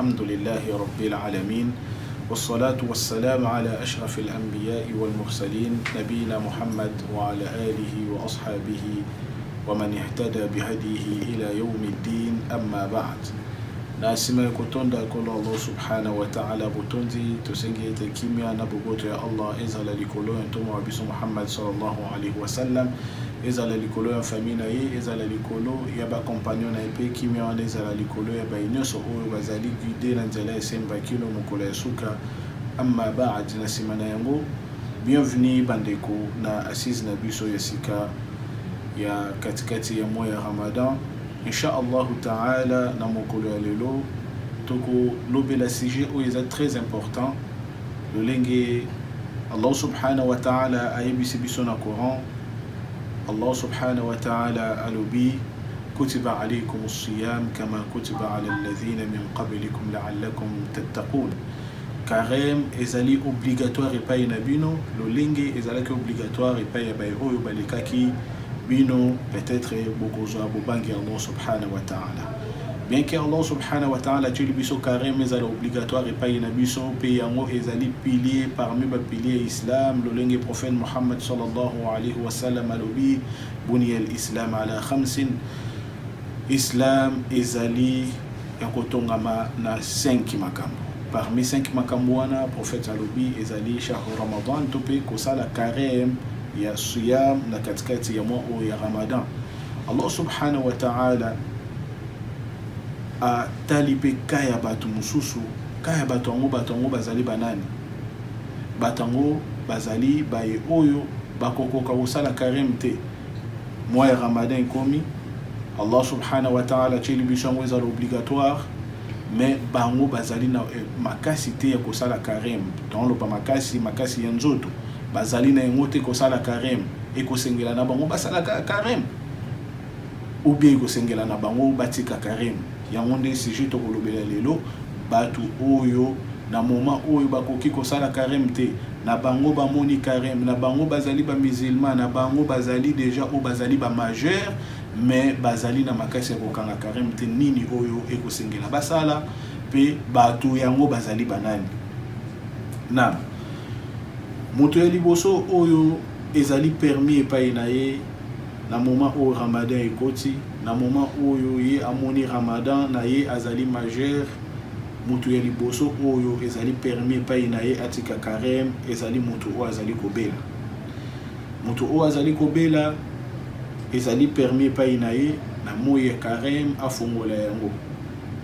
الحمد لله رب العالمين والصلاة والسلام على أشرف الأنبياء والمرسلين نبينا محمد وعلى آله وأصحابه ومن اهتدى بهديه إلى يوم الدين أما بعد ناسما كتوندا كل الله سبحانه وتعالى بتونزي تسنجي تكيميا نبوغوت يا الله إزال لكلو أنتم وبس محمد صلى الله عليه وسلم إزال لكلو فامينا إزال لكلو يبا كومبانيون أيبي كيميا إزال لكلو يبا ينسو أو وزالي جدي نزلا سيمبا كيلو مكولا سوكا أما بعد ناسما نيانغو bienvenue bandeko na assise na biso yasika ya katikati ya moya Ramadan. Inch'Allah ta'ala na mokolo ya lelo toko lobela sujet où il est très important le lenge Allah subhanahu wa ta'ala ayebisi biso na Coran. Allah subhanahu wa ta'ala alobi kutiba alaykum as-siyam kama kutiba ala alladhina min qablikum la'allakum tattaqun. Carême ezali obligatoire epai na bino lo lenge ezalaki obligatoire epai ya baye oyo balekaki bino peut-être bokozwa bobangi Allah subhanahu wa ta'ala. Bien que Allah subhanahu wa ta'ala tuli biso carême ezali obligatoire epai na biso pe yango ezali pilier parmi ba pilier islam lo lenge prophète Muhammad sallallahu alayhi wa sallam alobi buniya al-islam ala khamsin. Islam ezali yakotongama na 5 makambo. Parmi 5 makambo wana prophète alobi ezali shahru ramadan tope kosala carême ya siyam na katikati ya mwaka ya Ramadan. Allah subhanahu wa ta'ala a talipe kaya batu mususu kaya batu ango bazali banani batango bazali baye oyo bakokoka kosala carême te mois ya Ramadan komi. Allah subhanahu wa ta'ala cheli bishango ezali obligatoire mais bango bazali na makasi te ya kosala carême dans le makasi ya nzoto bazali na ngote kosala carême ekosengela na bango basala carême ou bien ekosengela na bango batika carême yango nde sujet to kolobela lelo batu oyo na moment oyo bakoki kosala carême te na bango bamoni carême na bango bazali ba musulman na bango bazali déjà ou bazali ba majeur mais bazali na makasi kokanga carême te nini oyo ekosengela basala pe batu yango bazali banani na moto ya liboso oyo ezali permis epai na ye na moment oyo Ramadan ekoti na moment oyo ye amoni Ramadan na ye azali majeur. Moto ya liboso oyo ezali permis epai na ye atika carême ezali moto oyo azali kobela. Moto oyo azali kobela ezali permis epai na ye na moyi ya carême afongola yango.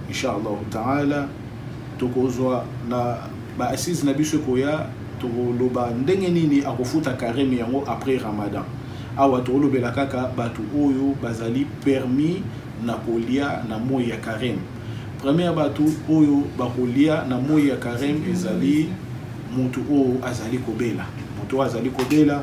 Inch'Allah ta'ala tokozwa na ba assise na biso koya toloba ndenge nini akofuta carême yango après Ramadan. Awa tolobela kaka batu oyo bazali permis na kolia na moyi ya carême. Premier batu oyo bakolia na moyi ya carême ezali mutu oyo azali kobela. Mutu azali kobela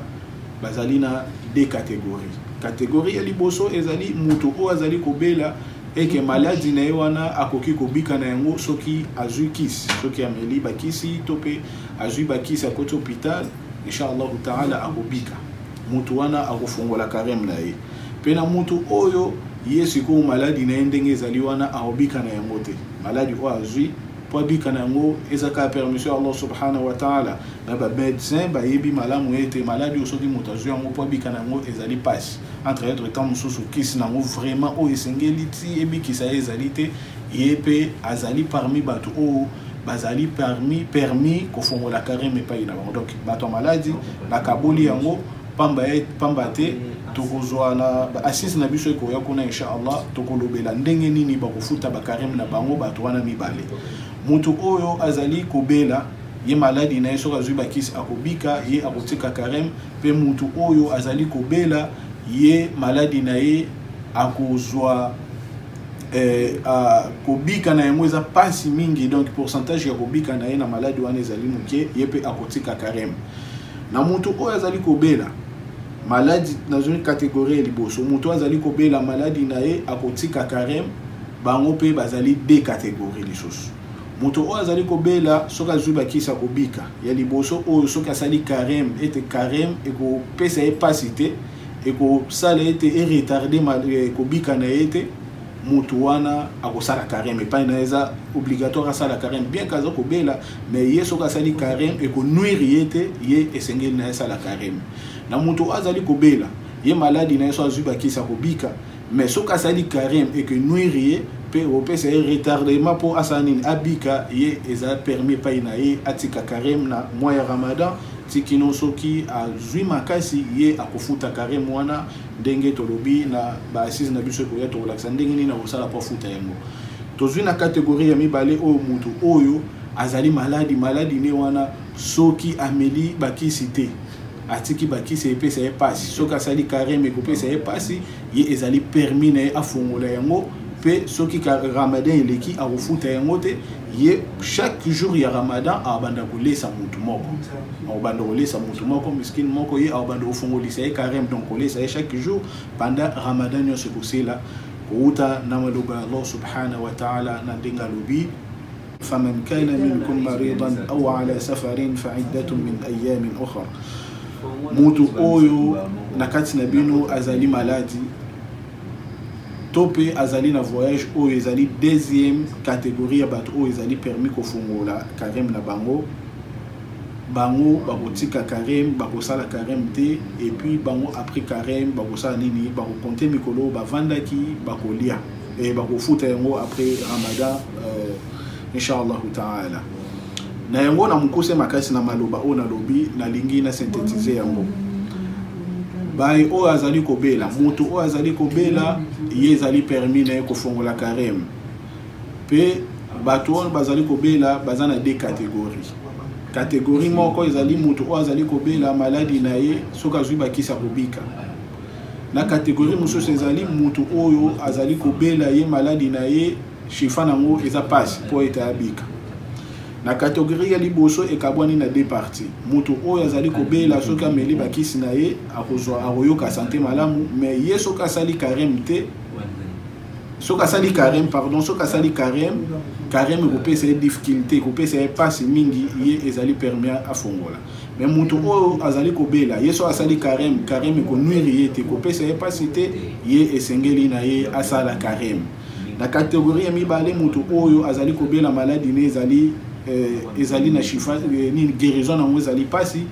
bazali na 2 catégories. Catégorie ya liboso ezali mutu oyo azali kobela eke maladie na wana akoki kobika na yango soki azui kisi soki ameli bakisi tope azui bakisi akoti hôpital inshallah ta'ala akobika mutu wana akofongola carême na ye. Pe na mutu oyo yesiko maladie na ndenge ezali wana akobika na yango te maladie oyo azui po bika na yango ezaka permission Allah subhanahu wa ta'ala na ba médecin ba yebi malamu ete maladie soki mutu azui yango po bika na yango ezali passe entre être temps mususu kisi nango vraiment oyo esengeli ti ebikisa ezali te ye pe azali parmi batu oyo bazali permis kofongola carême epai na bango. Donc bato maladie bakaboli yango pamba te tokozwa na assise na biso ekoya kuna inshallah tokolobela ndenge nini bakofuta ba carême na bango bato wana mibale. Mutu oyo azali kobela ye maladie na yeso azui bakisi akobika ye akotika carême pe mutu oyo azali kobela ye maladie na ye akozwa kobika na yango eza pasi mingi donc pourcentage ya kobika na ye na maladie wana ezali muke ye pe akotika carême. Na mutu oyo azali kobela maladie dans une catégorie ya liboso mutu azali kobela maladie na ye akotika carême bango pe bazali 2 catégories lisusu. Mutu oyo azali kobela soki azwi bakisi akobika ya liboso oyo soki asali carême ete carême ekopesa ye pasi te ekosala ete eretarde kobika na ye te mutu wana akosala carême pas na eza obligatoire asala carême bien kaza ko bela mais yeso ka sali carême e ko nuire yete ye esengeli na sala carême na mutu azali ko bela ye maladi na yeso azuba kisa ko bika mais so ka sali carême e que nuire ye pe o pe c'est retardement pour asanine abika ye eza permis pas na ye atika carême na mois ya Ramadan tikino soki azui makasi ye akofuta carême wana ndenge tolobi na ba assise na biso ko ya to relaxa ndenge ni na osala pa futa yango tozui na catégorie ya mibale oyo mutu oyo azali maladi ne wana soki ameli bakisi te atiki bakisi epesa ye pasi soki asali carême ekopesa ye pasi ye ezali permis na afongola yango pe soki Ramadan eleki akofuta yango te ye chaque jour ya Ramadan abanda kolesa mutu moko abanda kolesa mutu moko miskin moko ye abanda ofongolisa ye carême donc kolesa ye chaque jour pendant Ramadan nyonso kosela kouta na maloba Allah subhanahu wa ta'ala na ndenga lobi faman kana minkum maridan aw ala safarin fa iddatun min ayamin ukhra mutu oyo nakati na bino azali maladi topé azali na voyage ou ezali deuxième catégorie ya bato ou ezali permis ko fungola carême na bango bakotika carême bakosala carême te et puis bango après carême bakosala nini bako compter mikolo bavandaki bakolia et bakofuta yango après Ramadan inshallah taala na yango na mukuse makasi na maloba o na lobi na lingi na synthétiser yango bai o azali kobela mutu o azali kobela ye ezali permis na ko fongola carême pe bato on bazali kobela bazana deux catégories moko ezali mutu o azali kobela maladi na ye soka zui bakisa kobika na catégorie mususu ezali mutu oyo azali kobela ye maladi na ye chifa nango eza passe po eta abika na catégorie ya liboso ekabwani na deux parties mutu oyo azali kobela soka meli bakisi na ye akozwa aroyoka santé malamu mais ye soka sali carême te soka sali carême pardon soka sali carême kopesa ye difficulté kopesa ye passe mingi ye ezali permis afongola mais mutu oyo azali kobela ye so asali carême ko nuire ye te kopesa ye passe te ye esengeli na ye asala carême na catégorie ya mibale mutu oyo azali kobela maladi ne ezali na chifa ni guérison na ezali pasi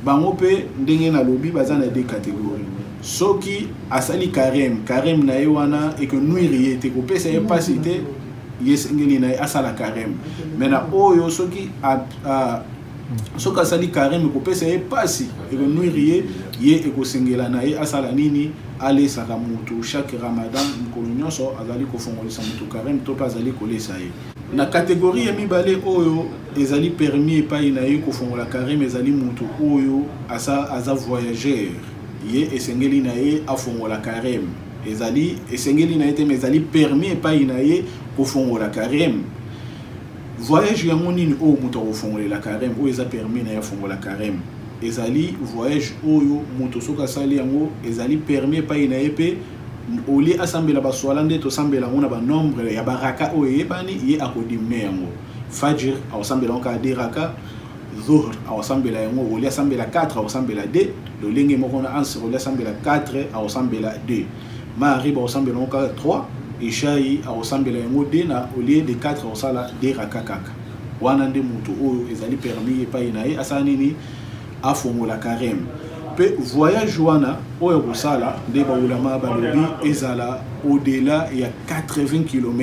bango pe ndenge na lobi bazana deux catégories soki asali carême na ye wana et que nuire ye te kopesa ye pasi te yesengeli na ye asala carême mena oyo soki soki asali carême kopesa ye pasi et que nuire ye ekosengela na ye asala nini alesaka mutu chaque Ramadan mokolo nyonso azali kofongolisa mutu carême to pa azali kolesa ye na catégorie ya mibale oyo ezali permis epai na ye kofongola carême ezali mutu oyo aza voyageur ye esengeli na ye afongola carême ezali esengeli na ye te mais ezali permis epai na ye kofongola carême voyage yango nini oyo mutu akofongolela carême oyo eza permis na ye afongola carême ezali voyage oyo mutu soki asali yango ezali permis epai na ye pe oli asambela baswala nde tosambela ngo na banombre ya baraka oyo eyebani ye akodimne yango fajr aosambela ngo ka de raka dhuhr aosambela yango oli asambela 4 aosambela 2 lolenge moko na ansir oli asambela 4 aosambela 2 maghrib aosambela ngo ka 3 ishai aosambela yango 2 na oli de 4 aosala de raka kaka wana nde mutu oyo ezali permis epai na ye asala nini afongola carême pe voyage wana oyo kosala nde baulama balobi ezala au-delà ya 80 km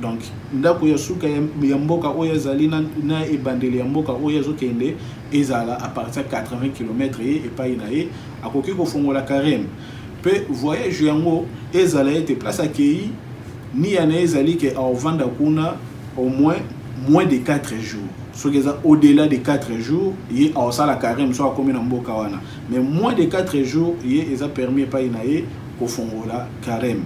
donc ndako ya suka ya mboka oyo ezali na ebandeli ya mboka oyo ezokende ezala à partir 80 km ye epai na ye akoki kofongola carême pe voyage yango ezala ete place akei ni ya na ezali ke aovanda kuna au moins de 4 jours soki eza au-delà de 4 jours ye aosala carême so akomi na mboka wana mais moins de 4 jours ye eza permis epai na ye kofongola carême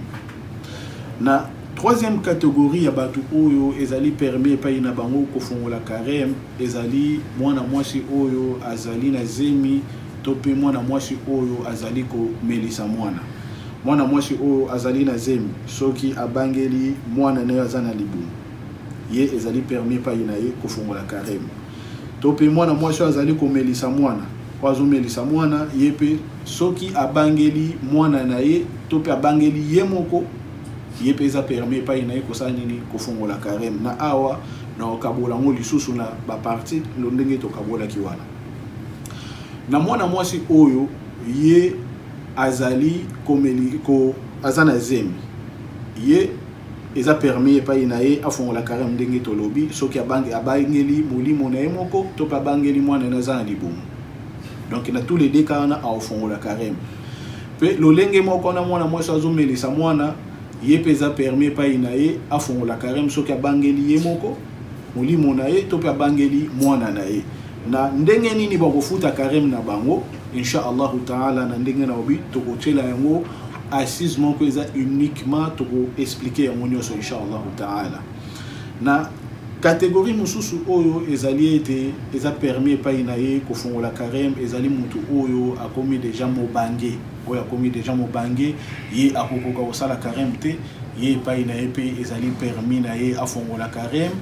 na troisième catégorie ya bato oyo ezali permis epai na bango kofongola carême ezali mwana mwasi oyo azali na zemi to pe mwana mwasi oyo azali komelisa mwana mwasi oyo azali na zemi soki abangeli mwana naye aza na libumu ye ezali permis pa ina ye kofongola carême to pe mwana mwasi azali komelisa mwana azomelisa mwana ye pe soki abangeli mwana na ye to pe abangeli ye moko ye peza permis pa ina ko nini ko fongola carême na awa na okabola ngo lisusu na ba parti lo ndenge to kabola kiwana na mwana mwasi oyo ye azali komeli ko azana zemi ye eza permis pa ina ye afongola carême ndenge to lobi soki abangeli molimo na ye moko to pa bangeli mwana na zana libumu donc na tous les deux cas na afongola carême pe lolenge moko na mwana mwasi azomelisa mwana ye peza permis pa ina ye afongola carême soki abangeli ye moko molimo na ye to pa bangeli mwana na ye na ndenge nini bakofuta carême na bango insha Allah taala na ndenge na obi to kochela yango assise moko eza uniquement to expliquer yango nyonso insha Allah taala na catégorie mususu oyo ezali ete eza permis pa ina ye kofongola carême ezali mutu oyo akomi déjà mobange oyo akomi déjà mobange ye akokoka kosala carême te ye pa ina ye pe ezali permis na ye afongola carême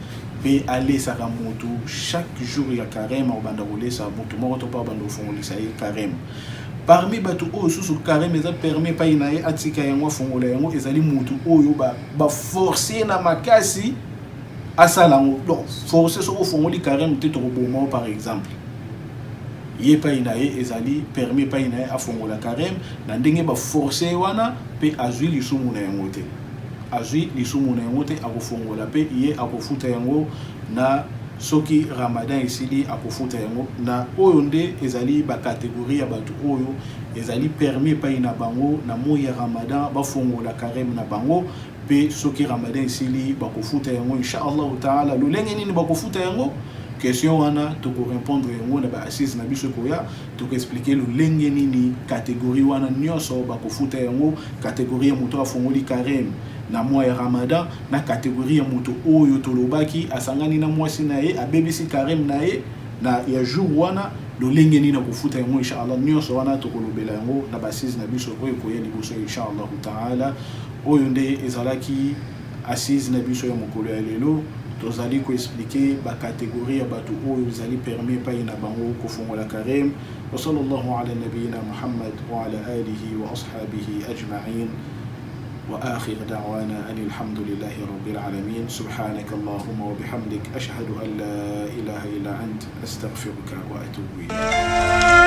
pe alesaka mutu chaque jour ya carême obanda kolesa mutu moko to pa obanda kofongolisa ye carême parmi batu oyo susu carême eza permis pa ina ye atika yango afongola yango ezali mutu oyo ba forcer na makasi asalango donc forcer so ofongoli carême te to koboma par exemple ye pa ina ye ezali permis pa ina ye afongola carême na ndenge ba forcer wana pe azwi lisumu na yango te azwi lisumu na yango te akofongola pe ye akofuta yango na soki ramadan esili akofuta yango na oyo nde ezali ba catégorie ya batu oyo ezali permis pa ina bango na moya ramadan bafongola carême na bango pe soki ramadan esili bakofuta yango insha Allah taala lolenge nini bakofuta yango question wana to ko répondre yango na ba assise na biso koya to ko expliquer lolenge nini catégorie wana nyonso bakofuta yango catégorie ya moto afongoli carême na mois ya ramadan na catégorie ya moto oyo tolobaki asangani na mwasi na ye abebisi carême na ye na ya jour wana lolenge nini kofuta yango insha Allah nyonso wana to kolobela yango na ba assise na biso koyo koya liboso insha Allah taala oyo nde ezalaki assise na biso ya mokolo ya lelo tozali ko expliquer ba catégorie ya batu oyo ezali permis pa ina bango kofongola carême wa sallallahu ala nabiyina Muhammad wa ala alihi wa ashabihi ajma'in wa akhir da'wana alhamdulillahi rabbil alamin subhanaka allahumma wa bihamdik ashhadu an la ilaha illa ant astaghfiruka wa atubu ilayk